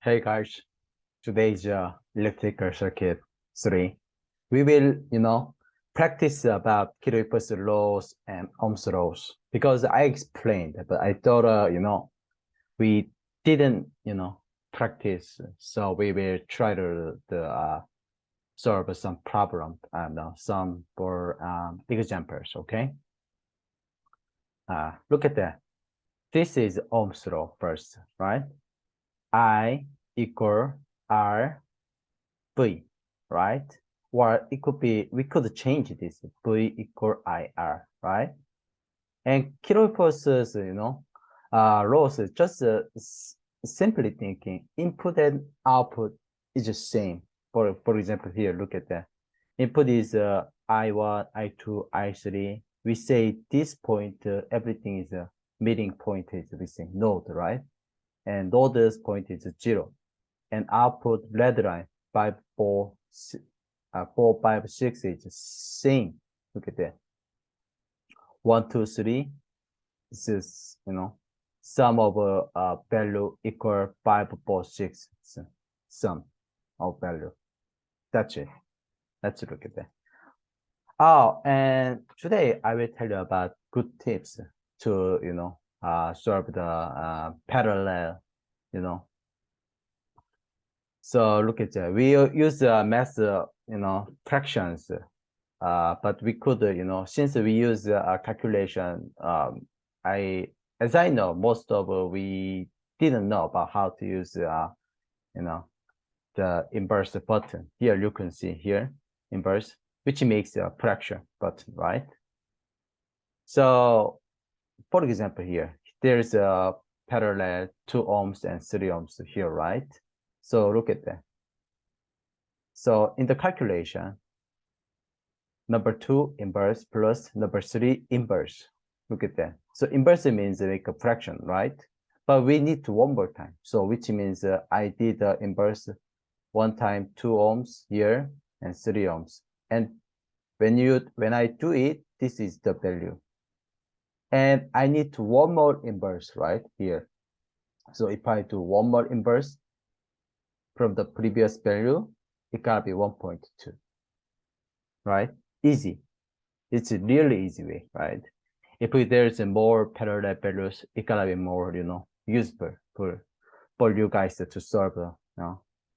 Hey guys, today's electrical circuit 3. We will, practice about Kirchhoff's laws and Ohm's laws because I explained, but I thought, we didn't, practice. So we will try to solve some problem and some for examples. Okay. Look at that. This is Ohm's law first, right? I equal R V, right? Or it could be, we could change this, V equal IR, right? And Kirchhoff's, laws, just simply thinking, input and output is the same. For example, here, look at that. Input is I1, I2, I3. We say this point, everything is a meeting point is the same node, right? And node's point is 0. And output red line 5, 4, 4, 5, 6 is same. Look at that. 1, 2, 3. This is, sum of value equal 5, 4, 6. Sum of value. That's it. Let's look at that. Oh, and today I will tell you about good tips to, solve the parallel, So look at that. We use math, fractions, but we could, since we use calculation, as I know, most of we didn't know about how to use, the inverse button. Here you can see here inverse, which makes a fraction button, right? So, for example, here there's a parallel 2 ohms and 3 ohms here, right? So look at that. So in the calculation, number 2 inverse plus number 3 inverse. Look at that. So inverse means like a fraction, right? But we need to one more time. So which means I did the inverse one time 2 ohms here and 3 ohms. And when I do it, this is the value. And I need to one more inverse right here. So if I do one more inverse from the previous value, it gotta be 1.2, right? Easy. It's a really easy way, right? If there's more parallel values, it gotta be more, useful for you guys to solve,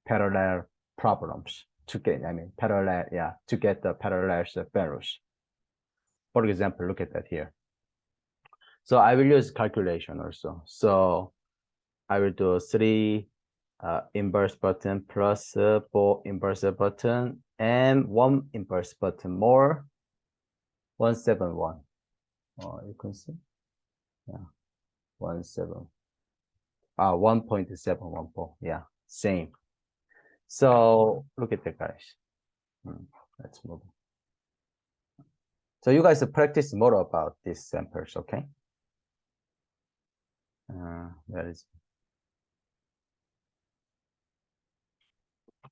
parallel problems to get, to get the parallel values. For example, look at that here. So I will use calculation also. So I will do 3 inverse button plus 4 inverse button and 1 inverse button more 171. You can see, yeah, 1.714. Yeah, same. So look at that, guys. Let's move on. So you guys practice more about these samples, okay? That is.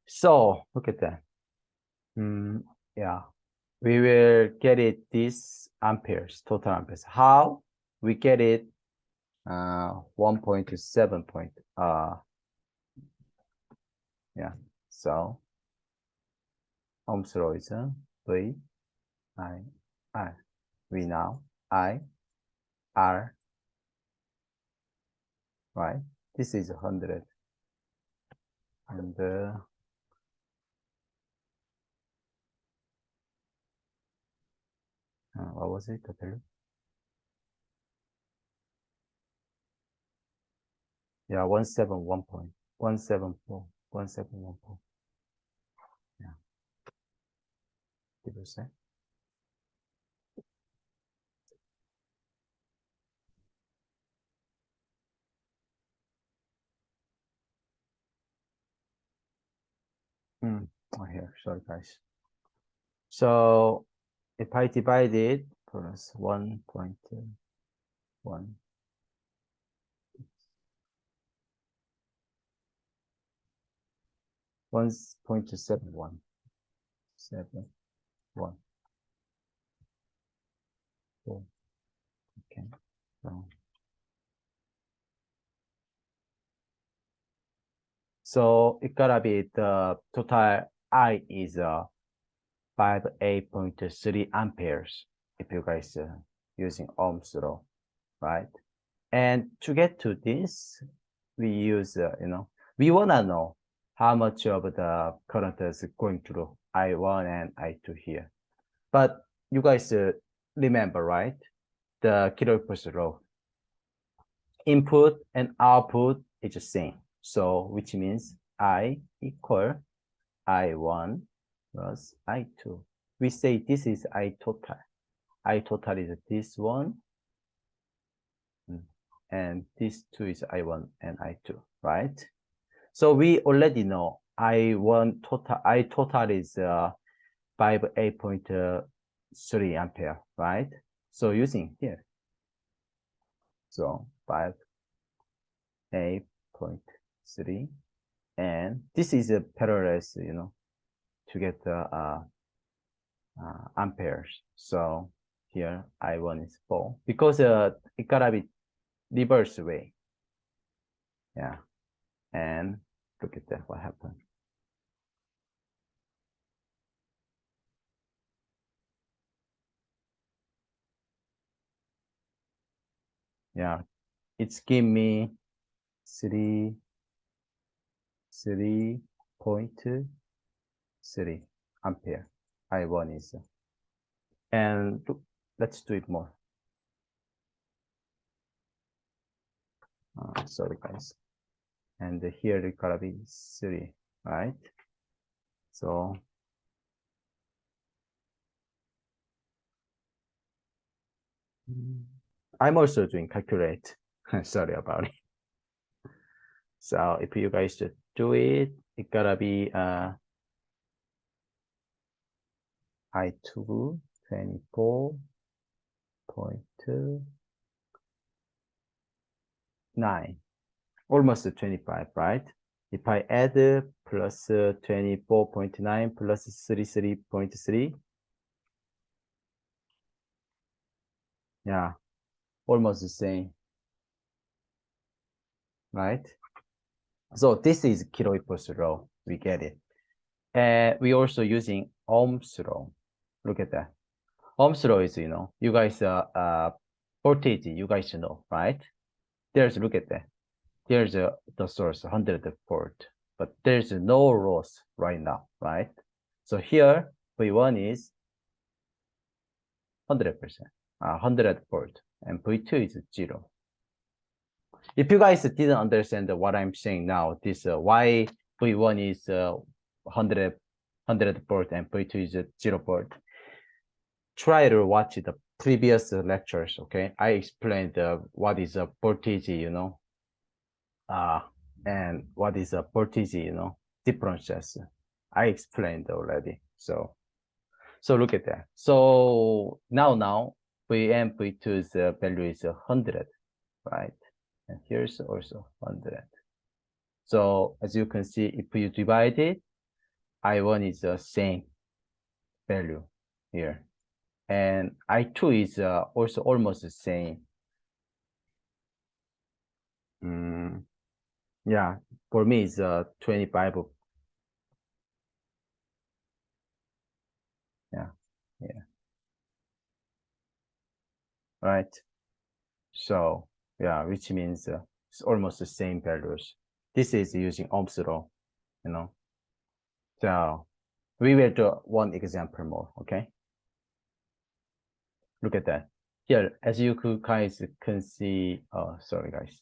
So look at that. Yeah, we will get it this amperes, total amperes. How we get it? 1.7 point. Yeah. So Ohm's law is V I R. We now I R. Right. This is 100. And what was it? The value? Yeah, 171.174. 1714. Yeah. Did you say? Oh, here, sorry guys. So if I divide it plus 1.1, 1.71, 7.1, 4. Okay. So it gotta be the total I is 58.3 amperes if you guys using Ohm's law, right? And to get to this, we use, we wanna know how much of the current is going through I1 and I2 here. But you guys remember, right? The Kirchhoff's law. Input and output is the same. So which means I equal I1 plus I2. We say this is I total. I total is this one. And this two is I1 and I2, right? So we already know I1 total, I total is 58.3 ampere, right? So using here, so 58.3, and this is a parallel, to get the amperes. So here I1 is 4 because it gotta be reverse way. Yeah, and look at that, what happened. Yeah, it's give me 3.3 ampere. I1 is, and let's do it more. Sorry guys. And here it gotta be 3, right? So I'm also doing calculate. Sorry about it. So if you guys just do it, it gotta be I2 24.9, almost 25, right? If I add plus 24.9 plus 33.3, yeah, almost the same, right? So this is Kirchhoff's law. We get it. And we also using Ohm's law. Look at that. Ohm's law is, you guys, voltage, you guys know, right? There's, look at that. There's the source, 100 volt, but there's no loss right now, right? So here, V1 is 100%, 100 volt, and V2 is 0. If you guys didn't understand what I'm saying now, this why V1 is 100 volt and V2 is 0 volt, try to watch the previous lectures, okay? I explained what is a voltage, and what is a voltage, differences. I explained already. So look at that. So now V and V2's value is 100, right? And here's also 100. So as you can see, if you divide it, I1 is the same value here. And I2 is also almost the same. Yeah, for me it's 25. Yeah, right. So yeah, which means it's almost the same values. This is using Ohm's law, So we will do one example more, okay? Look at that. Here, as you guys can see, oh, sorry guys.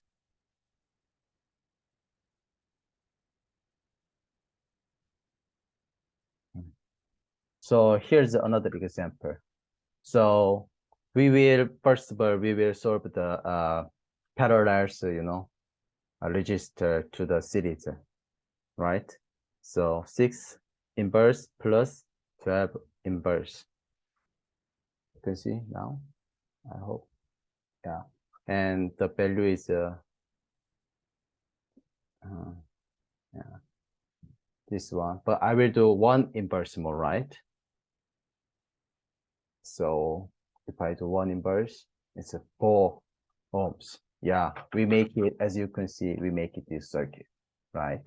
So here's another example. So we will, first of all, we will solve the parallels, register to the series, right? So 6 inverse plus 12 inverse. You can see now, I hope. Yeah. And the value is, yeah, this one. But I will do one inverse more, right? So if I do one inverse, it's a 4 ohms. Yeah, we make it, as you can see, we make it this circuit, right?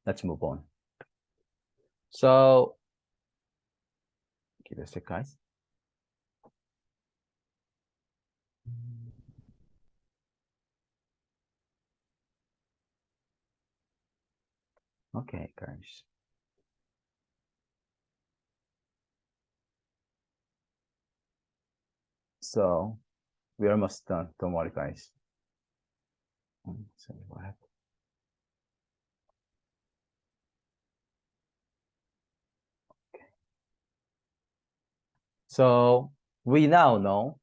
let's move on. So give us a sec, guys. Okay, guys. So we're almost done. Don't worry, guys. Sorry, what happened? Okay. So we now know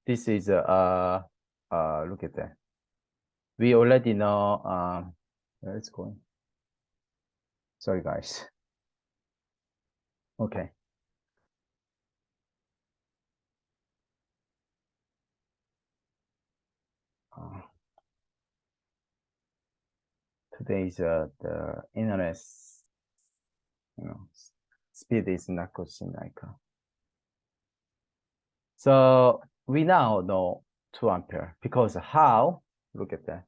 this is look at that. We already know where it's going. Sorry, guys. Okay. Today's the internet, speed is not good in Nika. So we now know 2 ampere because how? Look at that.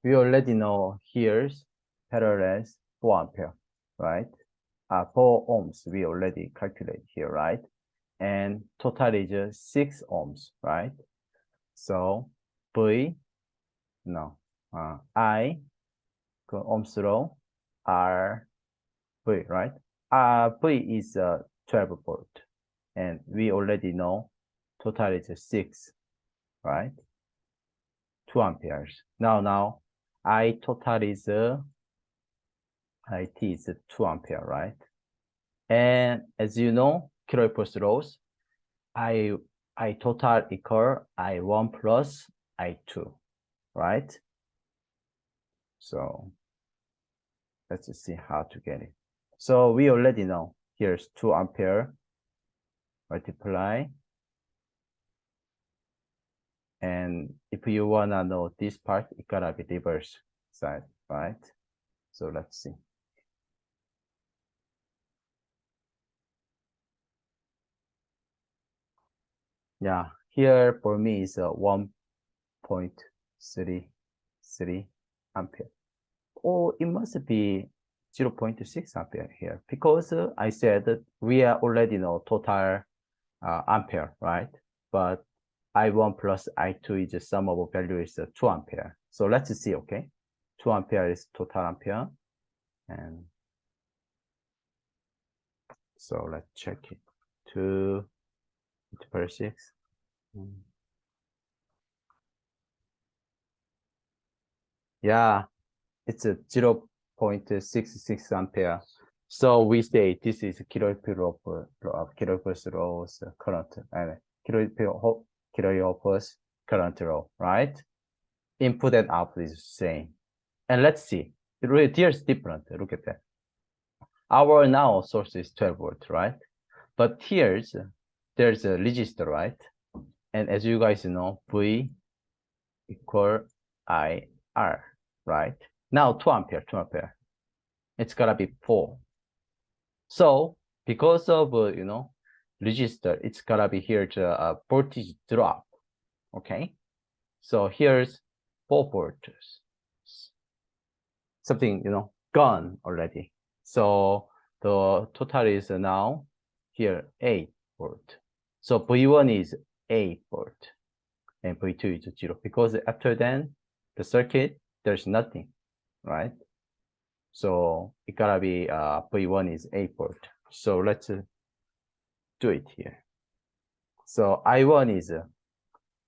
We already know here's parallel 4 ampere, right? 4 ohms we already calculate here, right? And total is 6 ohms, right? So V, no, I, ohms law, R, V, right? V is 12 volt, and we already know total is 6, right? 2 amperes. Now, I total is IT is 2 ampere, right? And as you know, Kirchhoff's laws, I total equal I1 plus I2, right? So let's just see how to get it. So we already know here's 2 ampere multiply. And if you wanna know this part, it gotta be reverse side, right? So let's see. Yeah, here for me is 1.33 ampere. Or it must be 0.6 ampere here because I said that we are already know total ampere, right? But I1 plus I2 is the sum of value is 2 ampere. So let's see, okay? 2 ampere is total ampere. And so let's check it. 2 per 6. Yeah, it's a 0.66 ampere. So we say this is Kirchhoff's law's current, Kirchhoff's current law, right? Input and output is the same. And let's see, here's different. Look at that. Our now source is 12 volt, right? But there's a resistor, right? And as you guys know, V equal IR, right? Now 2 ampere, 2 ampere. It's gotta be 4. So because of resistor, it's gotta be here to voltage drop. Okay, so here's 4 volts. Something gone already. So the total is now here 8 volt. So V1 is 8 volt and V2 is 0 because after then the circuit there's nothing, right? So it gotta be V1 is 8 volt. So let's do it here. So I1 is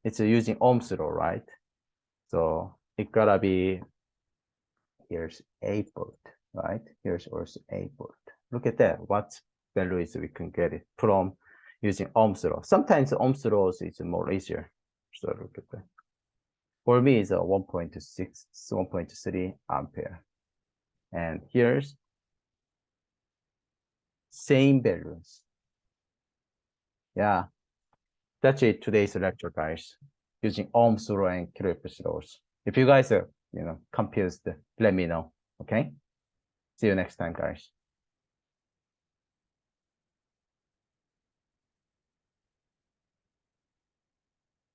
it's using Ohm's law, right? So it gotta be here's 8 volt, right? Here's also 8 volt. Look at that. What value is we can get it from using Ohm's law. Sometimes Ohm's law is more easier. So look at that. For me, it's a 1.6, 1.3 ampere. And here's same values. Yeah, that's it. Today's lecture, guys. Using Ohm's law and Kirchhoff's laws. If you guys are, confused, let me know. Okay. See you next time, guys.